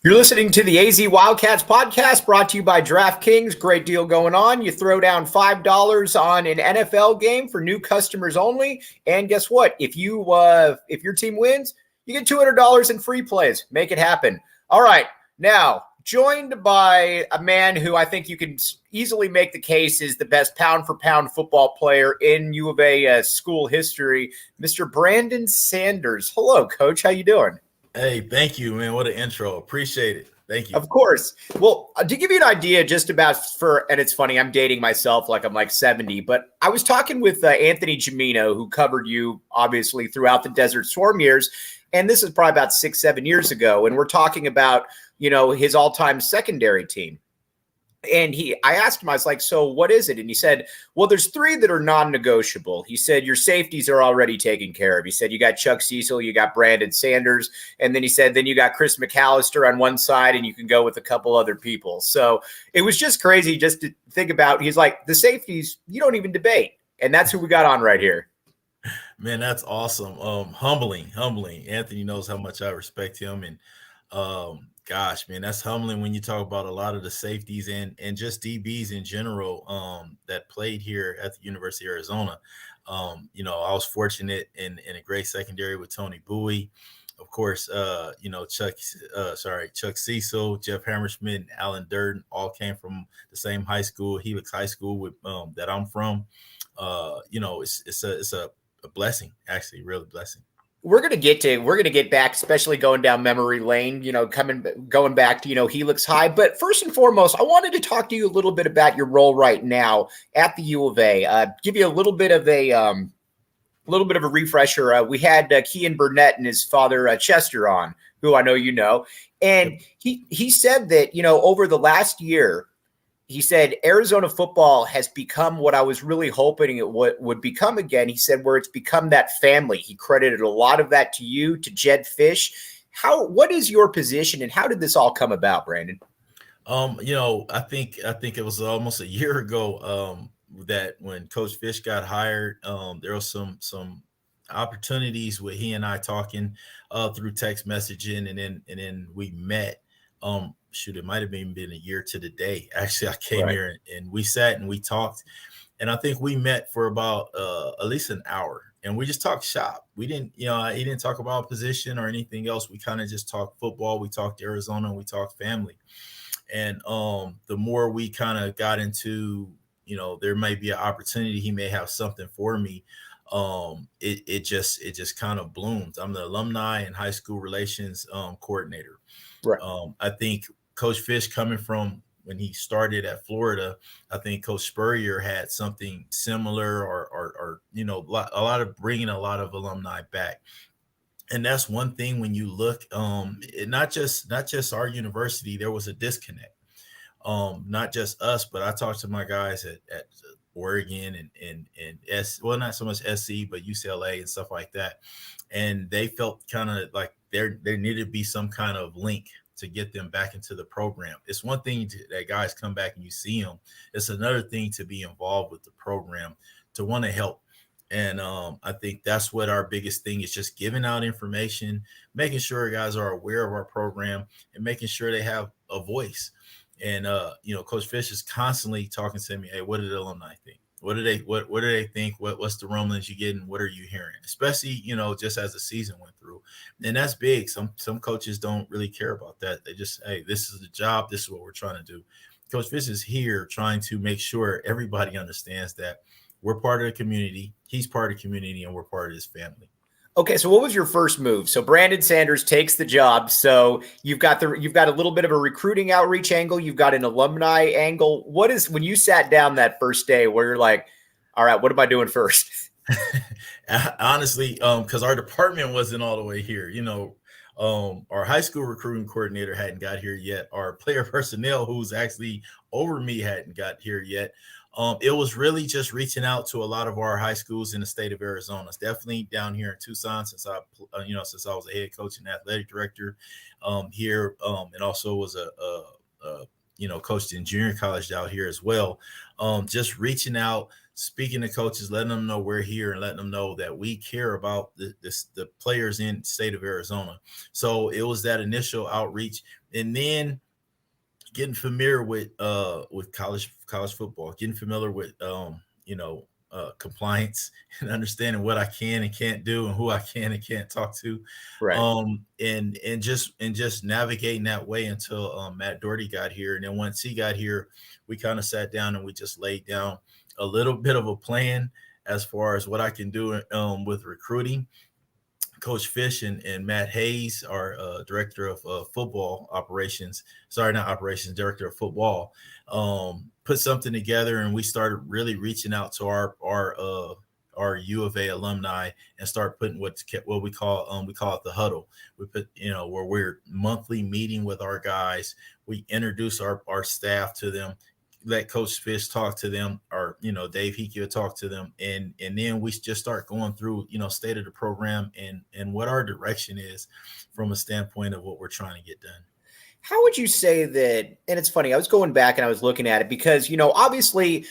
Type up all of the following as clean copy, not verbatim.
You're listening to the AZ Wildcats podcast brought to you by DraftKings. Great deal going on. You throw down $5 on an NFL game for new customers only. And guess what? If your team wins, you get $200 in free plays. Make it happen. All right. Now, joined by a man who I think you can easily make the case is the best pound-for-pound football player in U of A school history, Mr. Brandon Sanders. Hello, Coach. How you doing? Hey, thank you, man. What an intro. Appreciate it. Thank you. Of course. Well, to give you an idea just about and it's funny, I'm dating myself like I'm like 70, but I was talking with Anthony Gimino, who covered you obviously throughout the Desert Storm years. And this is probably about 6-7 years ago. And we're talking about, his all-time secondary team. And I asked him, I was like, so what is it? And he said, well, there's 3 that are non-negotiable. He said, your safeties are already taken care of. He said, you got Chuck Cecil, you got Brandon Sanders. And then he said, then you got Chris McAllister on one side and you can go with a couple other people. So it was just crazy just to think about. He's like, the safeties, you don't even debate. And that's who we got on right here. Man, that's awesome. Humbling. Anthony knows how much I respect him. And gosh, man, that's humbling when you talk about a lot of the safeties and just DBs in general that played here at the University of Arizona. I was fortunate in a great secondary with Tony Bowie. Of course, Chuck Cecil, Jeff Hammerschmidt, and Alan Durden all came from the same high school, Helix High School, with that I'm from. It's a blessing, actually, really blessing. We're gonna get back, especially going down memory lane, going back to Helix High. But first and foremost, I wanted to talk to you a little bit about your role right now at the U of A. Give you a little bit of a refresher. We had Kean Burnett and his father Chester on, who I know you know, and he said that over the last year. He said Arizona football has become what I was really hoping it would become again. He said where it's become that family. He credited a lot of that to you, to Jed Fish. What is your position and how did this all come about, Brandon? I think it was almost a year ago that when Coach Fish got hired, there was some opportunities with he and I talking through text messaging, and then we met. It might have been a year to the day. Actually, I came here and we sat and we talked, and I think we met for about at least an hour, and we just talked shop. We didn't, he didn't talk about position or anything else. We kind of just talked football. We talked Arizona, and we talked family. And the more we kind of got into, there might be an opportunity. He may have something for me. It just kind of bloomed. I'm the alumni and high school relations coordinator. Right. I think Coach Fish, coming from when he started at Florida, I think Coach Spurrier had something similar, or a lot of bringing a lot of alumni back. And that's one thing when you look, not just our university, there was a disconnect. Not just us, but I talked to my guys at Oregon and not so much SC, but UCLA and stuff like that. And they felt kind of like there needed to be some kind of link to get them back into the program. It's one thing that guys come back and you see them. It's another thing to be involved with the program, to want to help. And I think that's what our biggest thing is, just giving out information, making sure guys are aware of our program, and making sure they have a voice. And, Coach Fish is constantly talking to me, hey, what did the alumni think? What do they think? What's the rumblings you getting? What are you hearing? Especially, just as the season went through. And that's big. Some coaches don't really care about that. They just, hey, this is the job, this is what we're trying to do. Coach Fish is here trying to make sure everybody understands that we're part of the community, he's part of the community, and we're part of his family. Okay, so what was your first move? So Brandon Sanders takes the job. So you've got a little bit of a recruiting outreach angle, you've got an alumni angle. What is, when you sat down that first day where you're like, all right, what am I doing first? Honestly, because our department wasn't all the way here. Our high school recruiting coordinator hadn't got here yet. Our player personnel, who's actually over me, hadn't got here yet. It was really just reaching out to a lot of our high schools in the state of Arizona. It's definitely down here in Tucson, since I was a head coach and athletic director here, and also was coached in junior college out here as well. Just reaching out, speaking to coaches, letting them know we're here and letting them know that we care about the players in the state of Arizona. So it was that initial outreach, and then getting familiar with college football, getting familiar with compliance and understanding what I can and can't do and who I can and can't talk to. Right. And just navigating that way until Matt Doherty got here. And then once he got here, we kind of sat down and we just laid down a little bit of a plan as far as what I can do with recruiting. Coach Fish and Matt Hayes, our director of football operations, director of football, put something together, and we started really reaching out to our U of A alumni and start putting what we call it the huddle. We put, where we're monthly meeting with our guys. We introduce our staff to them, let Coach Fish talk to them, or Dave Hickey will talk to them, and then we just start going through state of the program and what our direction is from a standpoint of what we're trying to get done. How would you say that? And it's funny, I was going back and I was looking at it because obviously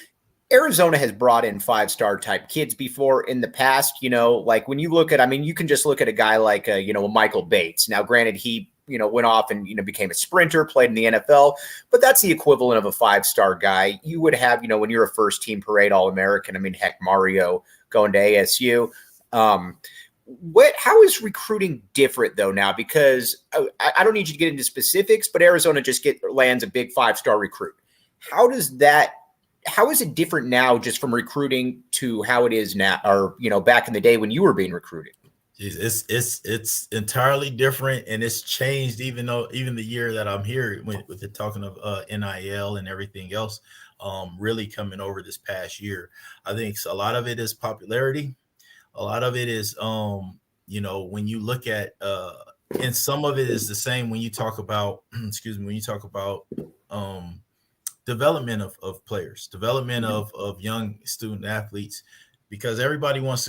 Arizona has brought in 5-star type kids before in the past. Like when you look at, you can just look at a guy like Michael Bates. Now, granted, he went off and, became a sprinter, played in the NFL, but that's the equivalent of a 5-star guy. You would have, when you're a first team parade All-American, heck, Mario going to ASU. How is recruiting different though now? Because I don't need you to get into specifics, but Arizona just lands a big 5-star recruit. How is it different now just from recruiting to how it is now, or, back in the day when you were being recruited? It's entirely different, and it's changed even the year that I'm here with the talking of NIL and everything else, really coming over this past year. I think a lot of it is popularity. A lot of it is when you look at and some of it is the same when you talk about development of players, development of young student athletes. Because everybody has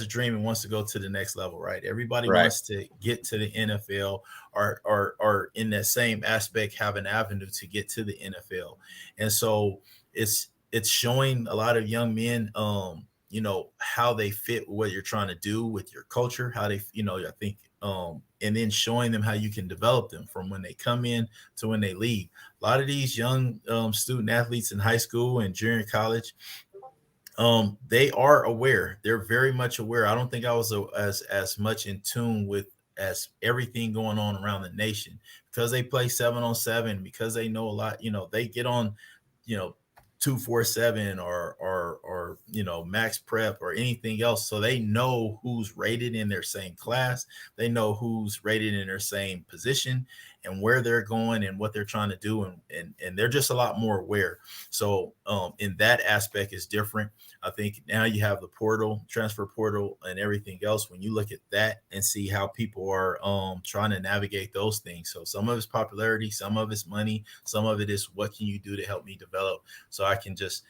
a dream and wants to go to the next level, right? Everybody wants to get to the NFL or in that same aspect have an avenue to get to the NFL. And so it's showing a lot of young men, how they fit what you're trying to do with your culture, how they, I think, and then showing them how you can develop them from when they come in to when they leave. A lot of these young student athletes in high school and junior college, they are aware. They're very much aware. I don't think I was as much in tune with as everything going on around the nation, because they play 7-on-7, because they know a lot. They get on, 247 or max prep or anything else, so they know who's rated in their same class. They know who's rated in their same position and where they're going and what they're trying to do, and they're just a lot more aware. So in that aspect is different. I think now you have the portal, transfer portal, and everything else. When you look at that and see how people are trying to navigate those things. So some of it's popularity, some of it's money, some of it is what can you do to help me develop so I can just,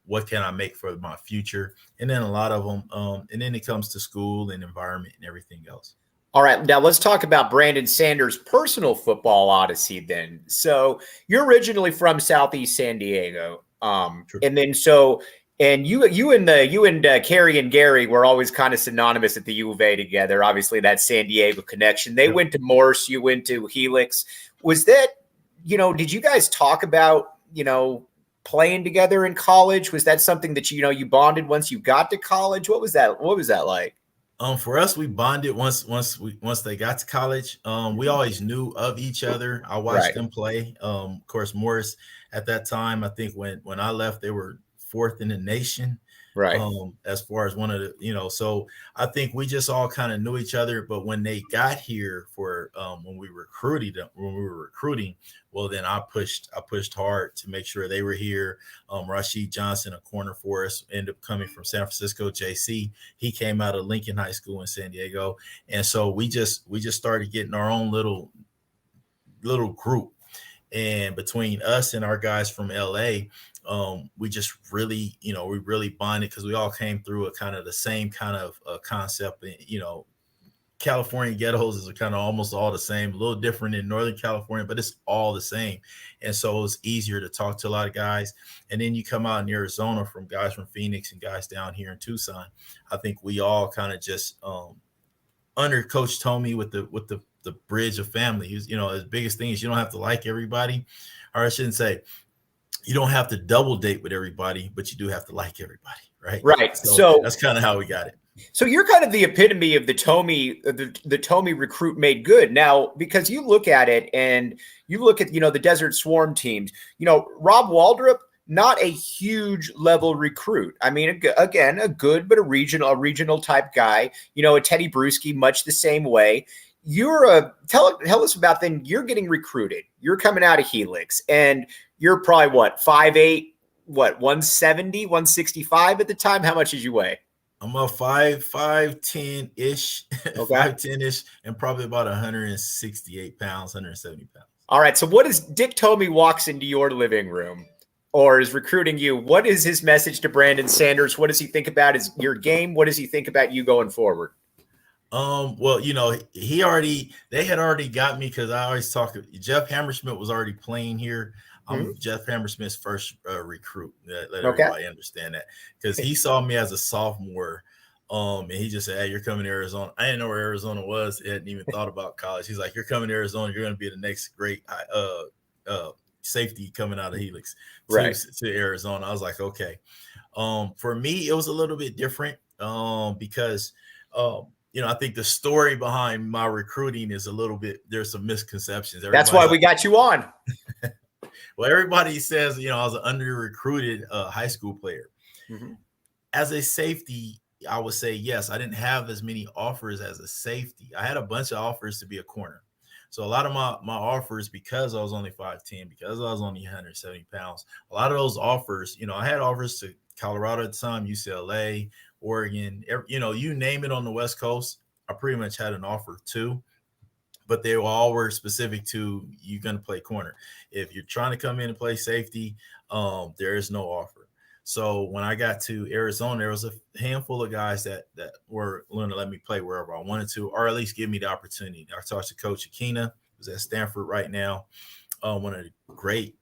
what can I make for my future? And then a lot of them, and then it comes to school and environment and everything else. All right, now let's talk about Brandon Sanders' personal football odyssey then. So you're originally from Southeast San Diego. And then and you and Carrie and Gary were always kind of synonymous at the U of A together. Obviously, that San Diego connection. They went to Morse, you went to Helix. Was that, did you guys talk about, playing together in college? Was that something that you bonded once you got to college? What was that like? For us, we bonded once they got to college. We always knew of each other. I watched them play. Of course, Morris at that time, I think when I left, they were fourth in the nation. Right. As far as one of the, so I think we just all kind of knew each other. But when they got here for when we were recruiting, well, then I pushed hard to make sure they were here. Rashid Johnson, a corner for us, ended up coming from San Francisco. JC, he came out of Lincoln High School in San Diego, and so we just started getting our own little group. And between us and our guys from LA, we just really, we really bonded because we all came through a kind of the same kind of concept. California ghettos is kind of almost all the same, a little different in Northern California, but it's all the same. And so it's easier to talk to a lot of guys. And then you come out in Arizona from guys from Phoenix and guys down here in Tucson. I think we all kind of just under Coach Tomey with the bridge of family. His biggest thing is you don't have to like everybody, or I shouldn't say you don't have to double date with everybody, but you do have to like everybody, right? Right. So that's kind of how we got it. So you're kind of the epitome of the Tomey recruit made good. Now, because you look at it and you look at, the Desert Swarm teams, Rob Waldrop, not a huge level recruit. I mean, again, a good, but a regional type guy, a Teddy Bruschi, much the same way. Tell us about then you're getting recruited. You're coming out of Helix and you're probably 5'8", 170, 165 at the time. How much did you weigh? I'm a 5'10" ish, okay. 5'10" ish, and probably about 168 pounds, 170 pounds. All right. So what is Dick Tomey walks into your living room or is recruiting you? What is his message to Brandon Sanders? What does he think about your game? What does he think about you going forward? Well, they had already got me because I always talk. Jeff Hammersmith was already playing here. I'm Jeff Hammersmith's first recruit. Let everybody understand that because he saw me as a sophomore, and he just said, "Hey, you're coming to Arizona." I didn't know where Arizona was. He hadn't even thought about college. He's like, "You're coming to Arizona. You're going to be the next great safety coming out of Helix to Arizona." I was like, "Okay." For me, it was a little bit different because. I think the story behind my recruiting is a little bit, there's some misconceptions. That's why we got you on. Well, everybody says, I was an under-recruited high school player. Mm-hmm. As a safety, I would say, yes, I didn't have as many offers as a safety. I had a bunch of offers to be a corner. So a lot of my offers, because I was only 5'10", because I was only 170 pounds, a lot of those offers, I had offers to Colorado at the time, UCLA, Oregon, you name it on the West Coast, I pretty much had an offer too, but they all were specific to you're going to play corner. If you're trying to come in and play safety, there is no offer. So when I got to Arizona, there was a handful of guys that were willing to let me play wherever I wanted to, or at least give me the opportunity. I talked to Coach Akina, who's at Stanford right now, one of the great,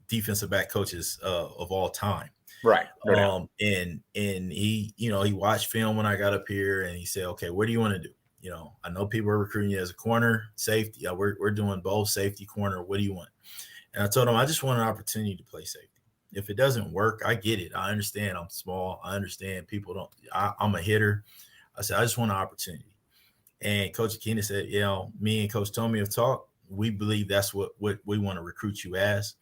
defensive back coaches of all time. Right. And he, he watched film when I got up here and he said, "Okay, what do you want to do? I know people are recruiting you as a corner, safety. We're doing both, safety, corner. What do you want?" And I told him, I just want an opportunity to play safety. If it doesn't work, I get it. I understand I'm small. I understand people I'm a hitter. I said, I just want an opportunity. And Coach Akina said, me and Coach Tomey have talked. We believe that's what we want to recruit you as.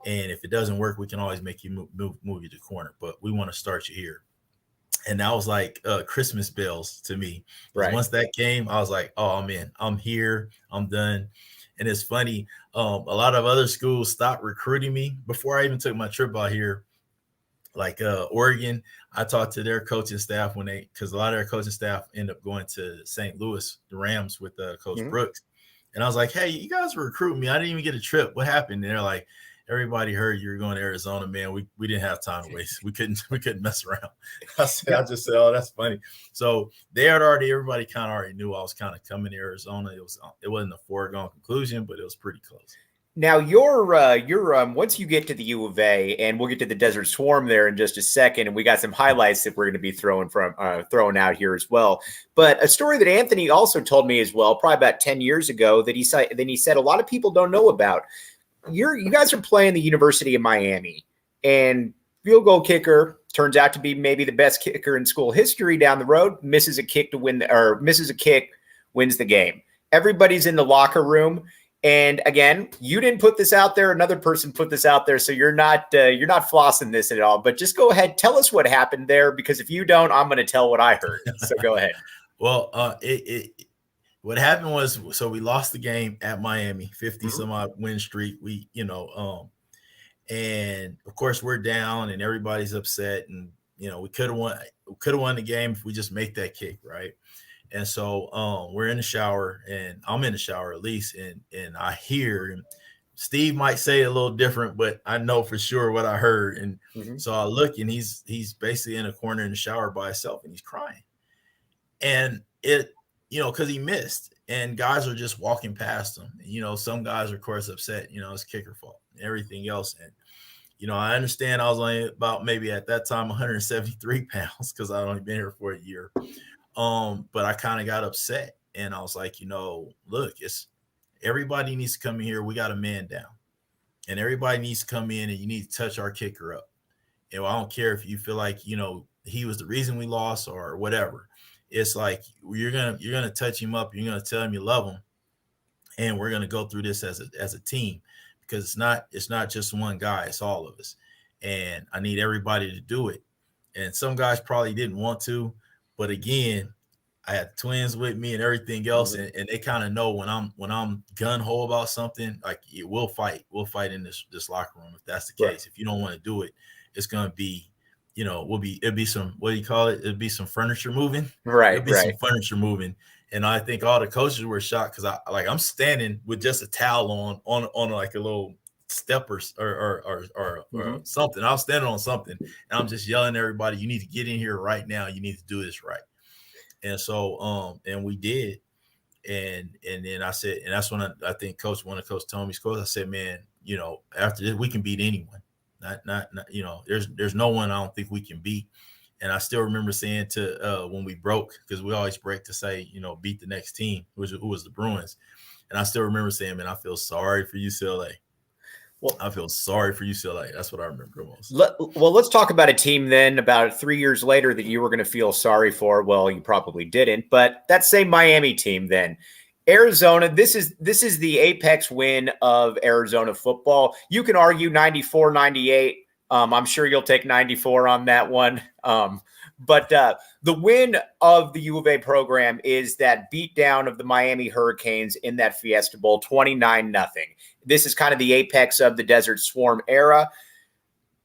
And if it doesn't work, we can always make you move you to corner, but we want to start you here. And that was like Christmas bells to me. Right. Once that came, I was like, oh, I'm in. I'm here. I'm done. And it's funny. A lot of other schools stopped recruiting me before I even took my trip out here. Like Oregon, I talked to their coaching staff because a lot of their coaching staff end up going to St. Louis, the Rams with Coach Brooks. And I was like, hey, you guys were recruiting me. I didn't even get a trip. What happened? And they're like, everybody heard you were going to Arizona, man. We didn't have time to waste. We couldn't mess around. I just said, oh, that's funny. So everybody kind of already knew I was kind of coming to Arizona. It wasn't a foregone conclusion, but it was pretty close. Now you're once you get to the U of A, and we'll get to the Desert Swarm there in just a second, and we got some highlights that we're going to be throwing out here as well. But a story that Anthony also told me as well, probably about 10 years ago, that he said a lot of people don't know about. you guys are playing the University of Miami, and field goal kicker turns out to be maybe the best kicker in school history down the road, misses a kick, wins the game. Everybody's in the locker room. And again, you didn't put this out there. Another person put this out there. So you're not flossing this at all, but just go ahead. Tell us what happened there, because if you don't, I'm going to tell what I heard. So go ahead. Well, what happened was, so we lost the game at Miami, 50 some odd win streak. And of course we're down and everybody's upset, and we could have won the game if we just make that kick, right? And so we're in the shower, and I'm in the shower at least, and I hear, and Steve might say it a little different, but I know for sure what I heard. And so I look, and he's basically in a corner in the shower by himself, and he's crying. And it, because he missed, and guys are just walking past him. And, some guys are of course upset, it's kicker fault and everything else. And I understand I was only about maybe at that time 173 pounds because I'd only been here for a year. But I kind of got upset, and I was like, look, everybody needs to come in here. We got a man down, and everybody needs to come in, and you need to touch our kicker up. And I don't care if you feel like, he was the reason we lost or whatever. It's like, you're going to touch him up. You're going to tell him you love him. And we're going to go through this as a team, because it's not just one guy, it's all of us. And I need everybody to do it. And some guys probably didn't want to, but again, I had twins with me and everything else. And they kind of know when I'm gun ho about something, like, we'll fight in this locker room. If that's the case, right. If you don't want to do it, it's going to be, it'll be some, what do you call it? It'll be some furniture moving. Right. It'll be some furniture moving. And I think all the coaches were shocked, because I'm standing with just a towel on like a little step or something. I was standing on something, and I'm just yelling at everybody, you need to get in here right now. You need to do this right. And so, and we did. And then I said, and that's when I think one of Coach Tomey's coach, I said, man, after this, we can beat anyone. Not there's no one I don't think we can beat. And I still remember saying when we broke, because we always break to say, beat the next team, who was the Bruins. And I still remember saying, man, I feel sorry for UCLA. Well, I feel sorry for UCLA. That's what I remember most. Well, let's talk about a team then about 3 years later that you were going to feel sorry for. Well, you probably didn't, but that same Miami team then. Arizona, this is the apex win of Arizona football. You can argue 94, 98. I'm sure you'll take 94 on that one. But the win of the U of A program is that beatdown of the Miami Hurricanes in that Fiesta Bowl, 29-0. This is kind of the apex of the Desert Swarm era.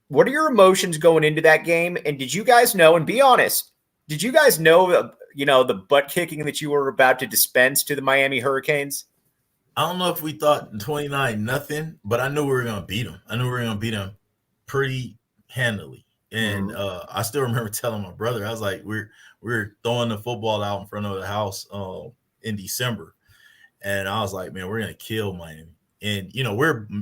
What are your emotions going into that game? And did you guys know, and be honest, did you guys know, the butt kicking that you were about to dispense to the Miami Hurricanes? I don't know if we thought 29-0, but I knew we were going to beat them. I knew we were going to beat them pretty handily. And I still remember telling my brother, I was like, we're throwing the football out in front of the house in December. And I was like, man, we're going to kill Miami. And,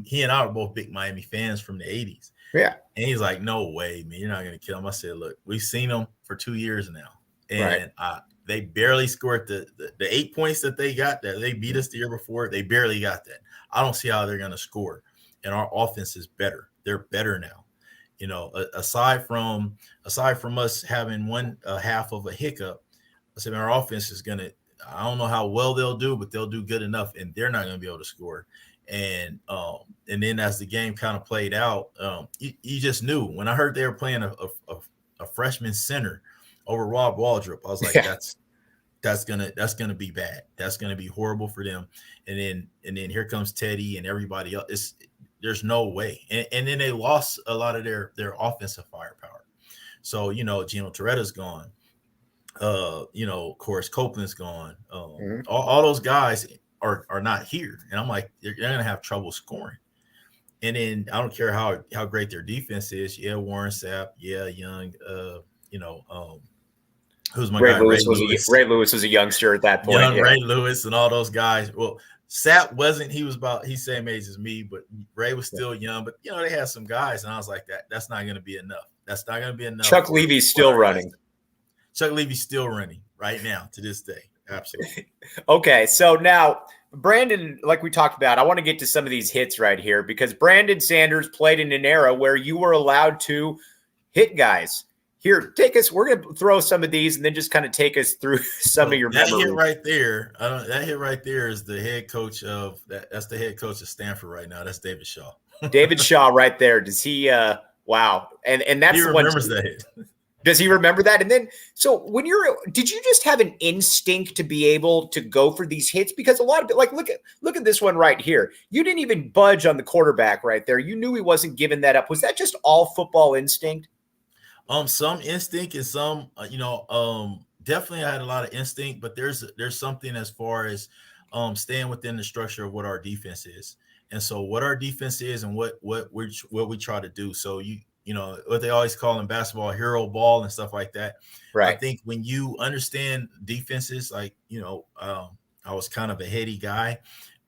he and I were both big Miami fans from the 80s. Yeah. And he's like, no way, man, you're not going to kill him. I said, look, we've seen them for 2 years now. And they barely scored the 8 points that they got, that they beat us the year before. They barely got that. I don't see how they're going to score. And our offense is better. They're better now. Aside from us having one half of a hiccup, I said, man, our offense is gonna. I don't know how well they'll do, but they'll do good enough, and they're not gonna be able to score. And then as the game kind of played out, you just knew when I heard they were playing a freshman center over Rob Waldrop, I was like, that's gonna be bad. That's gonna be horrible for them. And then here comes Teddy and everybody else. There's no way. And then they lost a lot of their offensive firepower. So, Gino Toretta's gone. Of course, Copeland's gone. All those guys are not here. And I'm like, they're going to have trouble scoring. And then I don't care how great their defense is. Yeah, Warren Sapp. Yeah, Young. Who's my guy? Ray Lewis was a youngster at that point. Ray Lewis and all those guys. Well, Sapp wasn't. He's same age as me, but Ray was still young. But they had some guys, and I was like, that's not going to be enough. That's not going to be enough. Chuck Levy's still running. Chuck Levy's still running right now to this day. Absolutely. Okay, so now Brandon, like we talked about, I want to get to some of these hits right here because Brandon Sanders played in an era where you were allowed to hit guys. Here, take us. We're going to throw some of these and then just kind of take us through some of your that memories. hit right there. That hit right there is the head coach of that. That's the head coach of Stanford right now. That's David Shaw. David Shaw right there. Does he? Wow. And that's he the one. Remembers that hit. Does he remember that? And then, so when did you just have an instinct to be able to go for these hits? Because a lot of it, like, look at this one right here. You didn't even budge on the quarterback right there. You knew he wasn't giving that up. Was that just all football instinct? Some instinct and some, definitely I had a lot of instinct, but there's something as far as staying within the structure of what our defense is. And so what our defense is and what we try to do. So you know what they always call in basketball, hero ball and stuff like that. Right. I think when you understand defenses, like, I was kind of a heady guy,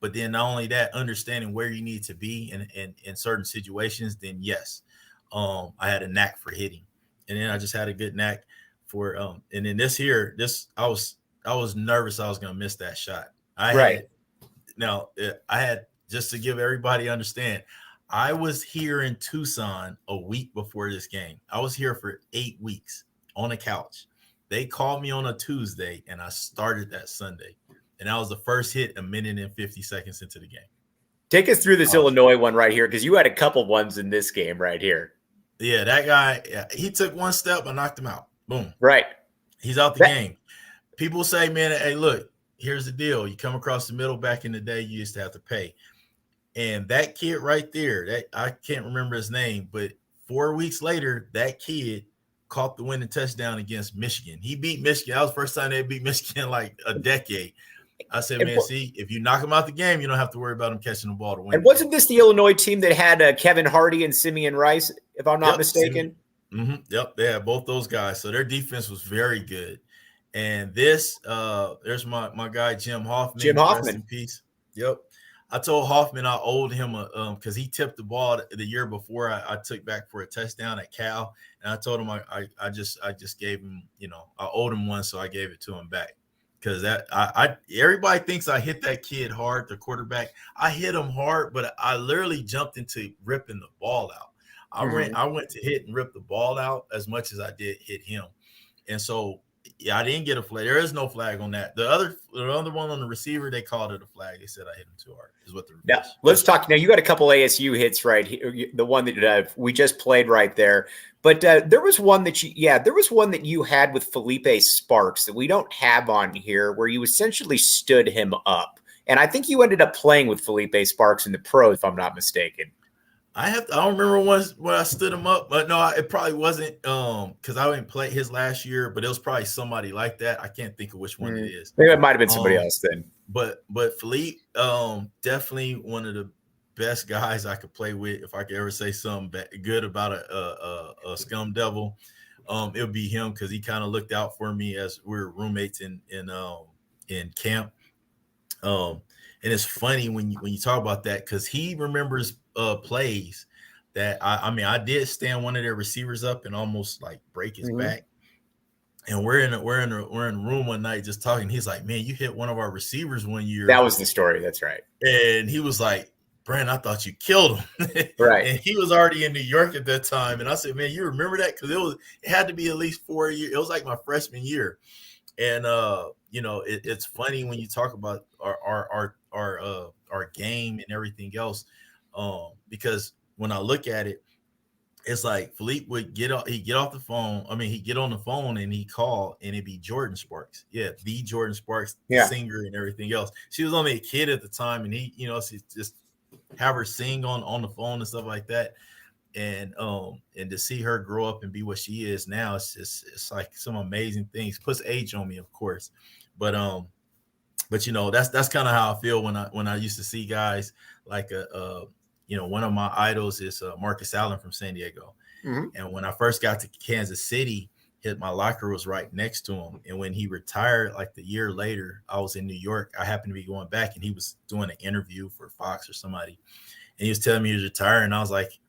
but then not only that, understanding where you need to be in certain situations, then yes, I had a knack for hitting. And then I just had a good knack for and then I was nervous I was gonna miss that shot. I had, just to give everybody understand, I was here in Tucson a week before this game. I was here for 8 weeks on a couch. They called me on a Tuesday and I started that Sunday. And that was the first hit a minute and 50 seconds into the game. Take us through this Illinois one right here, because you had a couple ones in this game right here. Yeah, that guy, he took one step, I knocked him out. Boom. Right. He's out the game. People say, man, hey, look, here's the deal. You come across the middle back in the day, you used to have to pay. And that kid right there, that I can't remember his name, but 4 weeks later, that kid caught the winning touchdown against Michigan. He beat Michigan. That was the first time they beat Michigan in like a decade. I said, man, see, if you knock him out the game, you don't have to worry about him catching the ball to win. And wasn't this the Illinois team that had Kevin Hardy and Simeon Rice, if I'm not mistaken? Yep, they had both those guys. So their defense was very good. And this, there's my guy, Jim Hoffman. Jim Hoffman. Rest in peace. Yep. I told Hoffman I owed him because he tipped the ball the year before I took back for a touchdown at Cal. And I told him I just gave him, I owed him one, so I gave it to him back. Because everybody thinks I hit that kid hard, the quarterback. I hit him hard, but I literally jumped into ripping the ball out. I went to hit and rip the ball out as much as I did hit him. And so, yeah, I didn't get a flag. There is no flag on that. The other one on the receiver, they called it a flag. They said I hit him too hard. Is what the now, let's talk. Now you got a couple ASU hits right here. The one that we just played right there. But there was one that you had with Felipe Sparks that we don't have on here, where you essentially stood him up. And I think you ended up playing with Felipe Sparks in the pros, if I'm not mistaken. I don't remember when I stood him up, but no, it probably wasn't because I didn't play his last year, but it was probably somebody like that. I can't think of which one it is. Maybe it might have been somebody else then. But Philippe, definitely one of the best guys I could play with. If I could ever say something good about a scum devil, it would be him, because he kind of looked out for me as we were roommates in camp. And it's funny when you talk about that, because he remembers plays that I did stand one of their receivers up and almost like break his back. And we're in a room one night just talking. He's like, man, you hit one of our receivers one year. That was the story. That's right. And he was like, Brandon, I thought you killed him. Right. And he was already in New York at that time. And I said, man, you remember that? Because it had to be at least 4 years. It was like my freshman year. And it's funny when you talk about our game and everything else. Because when I look at it, it's like Philippe would get off the phone. He'd get on the phone and he'd call, and it'd be Jordan Sparks. Yeah, the Jordan Sparks, singer and everything else. She was only a kid at the time, and he, she just have her sing on the phone and stuff like that. And to see her grow up and be what she is now, it's like some amazing things. Puts age on me, of course. But that's kind of how I feel when I used to see guys like one of my idols is Marcus Allen from San Diego. And when I first got to Kansas City, my locker was right next to him. And when he retired, like the year later, I was in New York. I happened to be going back, and he was doing an interview for Fox or somebody. And he was telling me he was retiring. And I was like,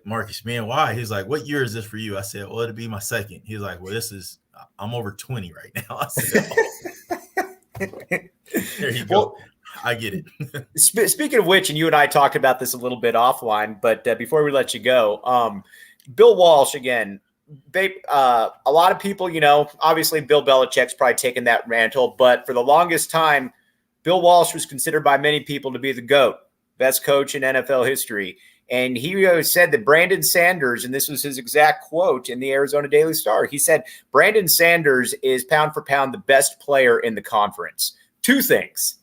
Marcus, man, why? He's like, what year is this for you? I said, well, it'll be my second. He's like, well, I'm over 20 right now. I said, oh. There you go. I get it. Speaking of which, and you and I talked about this a little bit offline, but before we let you go, Bill Walsh, again, a lot of people, obviously Bill Belichick's probably taken that mantle, but for the longest time, Bill Walsh was considered by many people to be the GOAT, best coach in NFL history. And he said that Brandon Sanders, and this was his exact quote in the Arizona Daily Star, he said, Brandon Sanders is pound for pound the best player in the conference. Two things.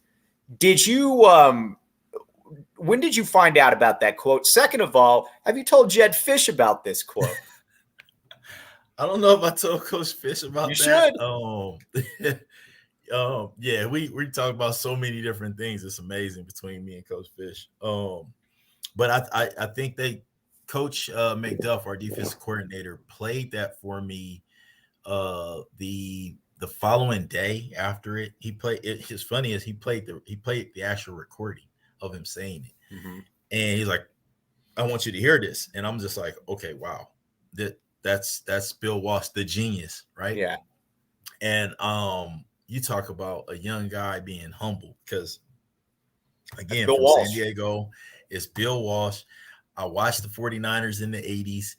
Did you, when did you find out about that quote? Second of all, have you told Jed Fish about this quote? I don't know if I told Coach Fish about you that. Should. Yeah, we talk about so many different things. It's amazing between me and Coach Fish. But I think Coach McDuff, our defensive coordinator, played that for me the following day after it. He played it. It's funny as he played the actual recording of him saying it. Mm-hmm. And he's like, I want you to hear this. And I'm just like, okay, wow. That's Bill Walsh, the genius, right? Yeah. And you talk about a young guy being humble, because again, from Walsh. San Diego, it's Bill Walsh. I watched the 49ers in the 80s.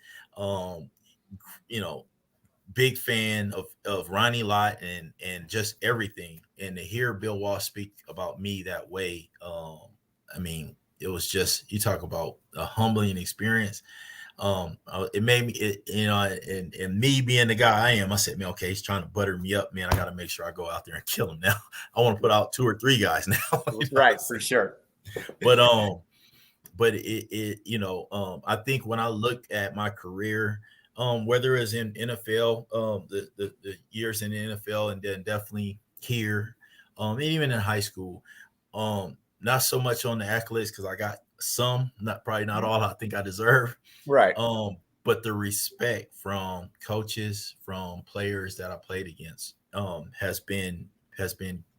Big fan of Ronnie Lott and just everything. And to hear Bill Walsh speak about me that way, it was just, you talk about a humbling experience. It made me, and me being the guy I am, I said, man, okay, he's trying to butter me up, man. I got to make sure I go out there and kill him now. I want to put out 2 or 3 guys now. Right, for sure. But I think when I look at my career, whether it's in NFL, the years in the NFL, and then definitely here, and even in high school, not so much on the accolades, because I got some, probably not all I think I deserve. Right. But the respect from coaches, from players that I played against, has been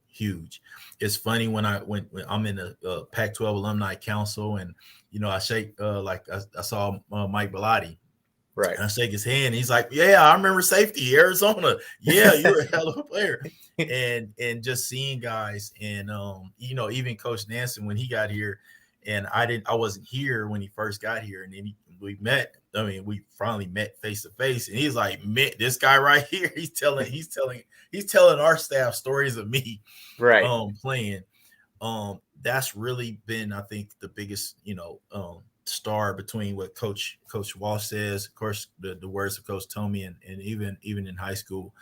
huge. It's funny when I'm in the Pac-12 Alumni Council, and I shake I saw Mike Bellotti. Right. And I shake his hand. He's like, yeah, I remember safety, Arizona. Yeah, you're a hell of a player. And just seeing guys, and even Coach Nansen, when he got here, and I wasn't here when he first got here, and then we met. We finally met face to face, and he's like, man, this guy right here, he's telling our staff stories of me, right, playing. That's really been, I think, the biggest, star between what Coach Walsh says, of course, the words of Coach Tomey, and even in high school.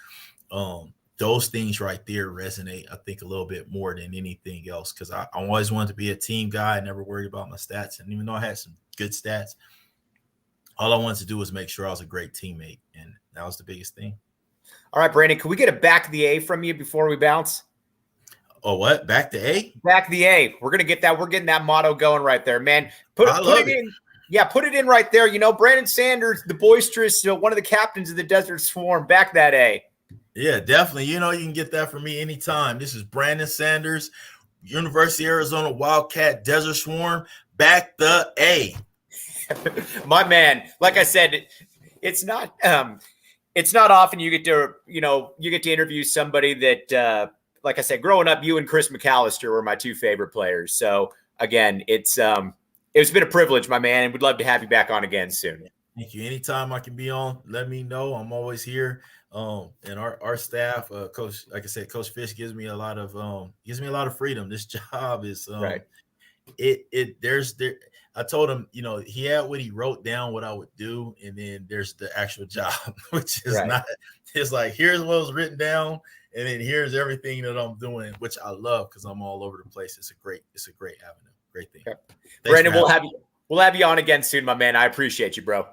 Those things right there resonate, I think, a little bit more than anything else, because I always wanted to be a team guy. I never worried about my stats, and even though I had some good stats, all I wanted to do was make sure I was a great teammate, and that was the biggest thing. All right, Brandon, can we get a back the A from you before we bounce? Oh, what? Back to A? Back the A. We're gonna get that. We're getting that motto going right there, man. Put it in. Yeah, put it in right there. Brandon Sanders, the boisterous, one of the captains of the Desert Swarm. Back that A. Yeah, definitely. You can get that from me anytime. This is Brandon Sanders, University of Arizona Wildcat Desert Swarm. Back the A. My man. Like I said, it's not often you get to interview somebody that. Like I said, growing up, you and Chris McAllister were my 2 favorite players. So again, it's been a privilege, my man, and we'd love to have you back on again soon. Thank you. Anytime I can be on, let me know. I'm always here. And our staff, Coach, like I said, Coach Fish gives me a lot of freedom. This job is right. I told him, he had what he wrote down, what I would do, and then there's the actual job, which is right. Not. It's like, here's what was written down, and then here's everything that I'm doing, which I love, because I'm all over the place. It's a great avenue. Great thing. Okay. Brandon, we'll have you on again soon, my man. I appreciate you, bro.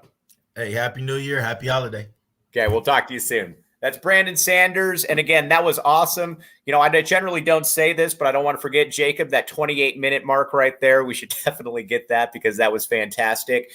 Hey, Happy New Year. Happy holiday. Okay, we'll talk to you soon. That's Brandon Sanders. And again, that was awesome. I generally don't say this, but I don't want to forget, Jacob, that 28-minute mark right there. We should definitely get that, because that was fantastic.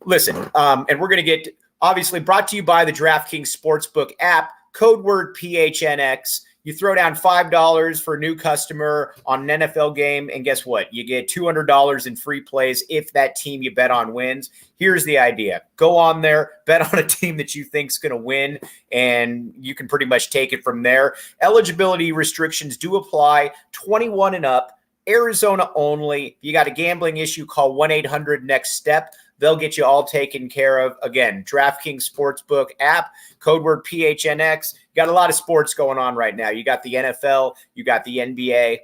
Listen, and we're going to get, obviously, brought to you by the DraftKings Sportsbook app, code word PHNX. You throw down $5 for a new customer on an NFL game, and guess what? You get $200 in free plays if that team you bet on wins. Here's the idea. Go on there, bet on a team that you think is going to win, and you can pretty much take it from there. Eligibility restrictions do apply, 21 and up. Arizona only. If you got a gambling issue, call 1-800-NEXT-STEP. They'll get you all taken care of. Again, DraftKings Sportsbook app, code word PHNX. You got a lot of sports going on right now. You got the NFL, you got the NBA,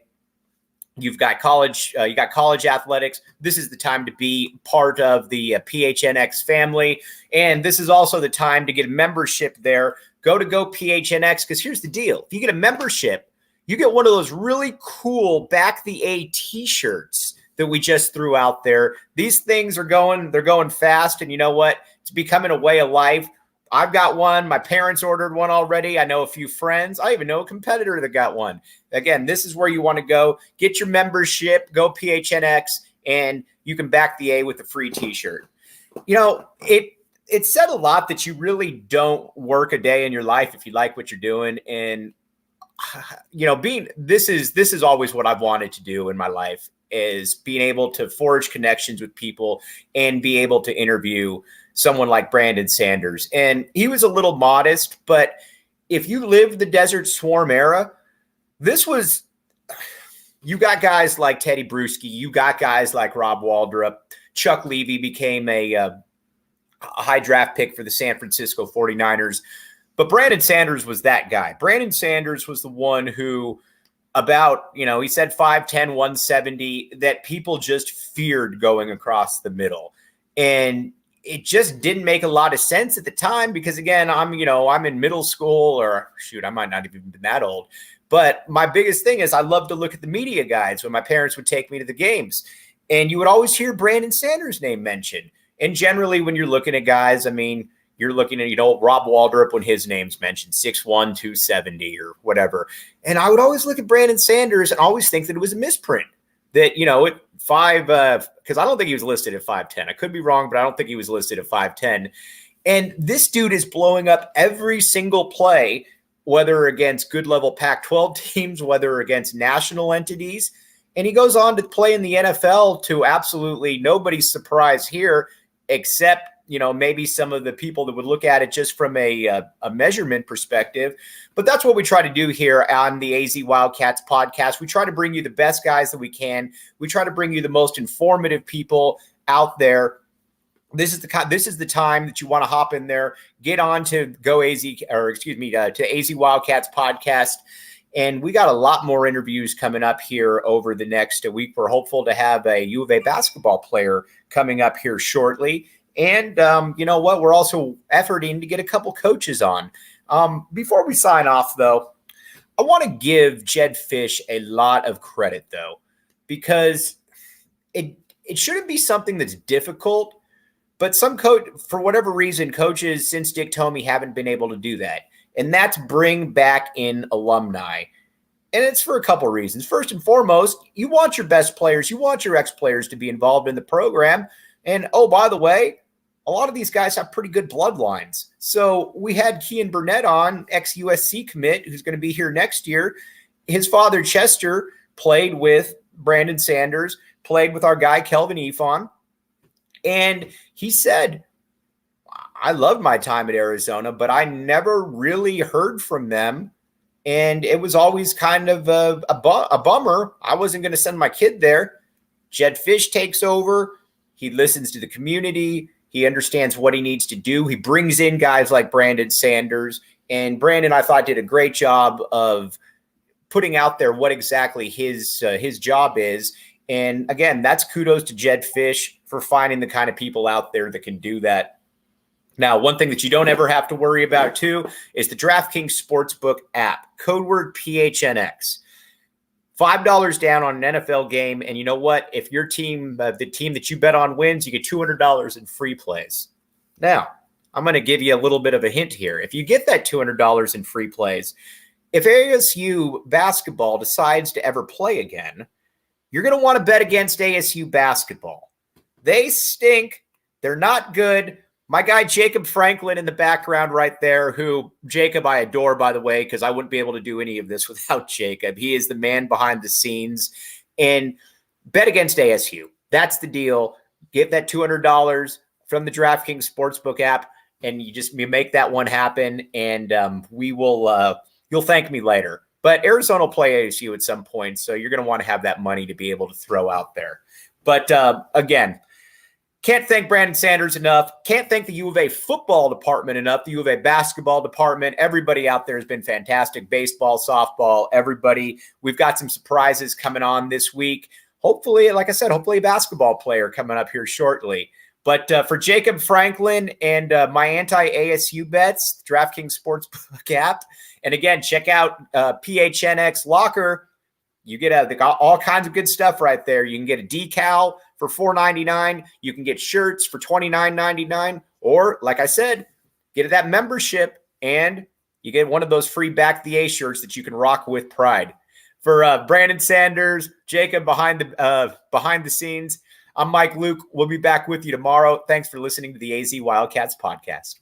you've got college, you got college athletics. This is the time to be part of the PHNX family. And this is also the time to get a membership there. Go PHNX, because here's the deal. If you get a membership, you get one of those really cool Back the A t-shirts that we just threw out there. These things they're going fast. And you know what? It's becoming a way of life. I've got one. My parents ordered one already. I know a few friends. I even know a competitor that got one. Again, this is where you want to go. Get your membership, go PHNX, and you can back the A with a free t-shirt. You know, it said a lot that you really don't work a day in your life if you like what you're doing. And you know, this is always what I've wanted to do in my life, is being able to forge connections with people and be able to interview someone like Brandon Sanders. And he was a little modest, but if you lived the Desert Swarm era, you got guys like Teddy Bruschi, you got guys like Rob Waldrop. Chuck Levy became a high draft pick for the San Francisco 49ers. But Brandon Sanders was that guy. Brandon Sanders was the one who, he said 5'10", 170, that people just feared going across the middle. And it just didn't make a lot of sense at the time because, again, I'm in middle school, or shoot, I might not have even been that old. But my biggest thing is I love to look at the media guides when my parents would take me to the games. And you would always hear Brandon Sanders' name mentioned. And generally when you're looking at guys, you're looking at, Rob Waldrop when his name's mentioned, 6'1", 270 or whatever. And I would always look at Brandon Sanders and always think that it was a misprint. That, at 5, because I don't think he was listed at 5'10". I could be wrong, but I don't think he was listed at 5'10". And this dude is blowing up every single play, whether against good level Pac-12 teams, whether against national entities. And he goes on to play in the NFL to absolutely nobody's surprise here, except maybe some of the people that would look at it just from a measurement perspective. But that's what we try to do here on the AZ Wildcats podcast. We try to bring you the best guys that we can. We try to bring you the most informative people out there. This is the time that you want to hop in there, get on to to AZ Wildcats podcast. And we got a lot more interviews coming up here over the next week. We're hopeful to have a U of A basketball player coming up here shortly. And you know what? We're also efforting to get a couple coaches on. Before we sign off, though, I want to give Jedd Fisch a lot of credit, though, because it shouldn't be something that's difficult. But for whatever reason, coaches since Dick Tomey haven't been able to do that. And that's bring back in alumni. And it's for a couple reasons. First and foremost, you want your best players, you want your ex-players to be involved in the program. And, oh, by the way, a lot of these guys have pretty good bloodlines. So we had Kean Burnett on, ex-USC commit, who's going to be here next year. His father, Chester, played with Brandon Sanders, played with our guy, Kelvin Ifon. And he said, I loved my time at Arizona, but I never really heard from them. And it was always kind of a bummer. I wasn't going to send my kid there. Jedd Fisch takes over. He listens to the community. He understands what he needs to do. He brings in guys like Brandon Sanders. And Brandon, I thought, did a great job of putting out there what exactly his job is. And again, that's kudos to Jedd Fisch for finding the kind of people out there that can do that. Now, one thing that you don't ever have to worry about, too, is the DraftKings Sportsbook app. Code word PHNX. $5 down on an NFL game. And you know what? If your team, the team that you bet on wins, you get $200 in free plays. Now, I'm going to give you a little bit of a hint here. If you get that $200 in free plays, if ASU basketball decides to ever play again, you're going to want to bet against ASU basketball. They stink. They're not good. My guy, Jacob Franklin, in the background right there, who Jacob I adore, by the way, because I wouldn't be able to do any of this without Jacob. He is the man behind the scenes. And bet against ASU. That's the deal. Get that $200 from the DraftKings Sportsbook app, and you make that one happen, and we will you'll thank me later. But Arizona will play ASU at some point, so you're going to want to have that money to be able to throw out there. But again, can't thank Brandon Sanders enough. Can't thank the U of A football department enough. The U of A basketball department. Everybody out there has been fantastic. Baseball, softball, everybody. We've got some surprises coming on this week. Hopefully, like I said, hopefully a basketball player coming up here shortly. But for Jacob Franklin and my anti-ASU bets, DraftKings Sportsbook app. And again, check out PHNX Locker. You get they got all kinds of good stuff right there. You can get a decal for $4.99. You can get shirts for $29.99. Or, like I said, get that membership and you get one of those free Back the A shirts that you can rock with pride. For Brandon Sanders, Jacob behind the scenes, I'm Mike Luke. We'll be back with you tomorrow. Thanks for listening to the AZ Wildcats podcast.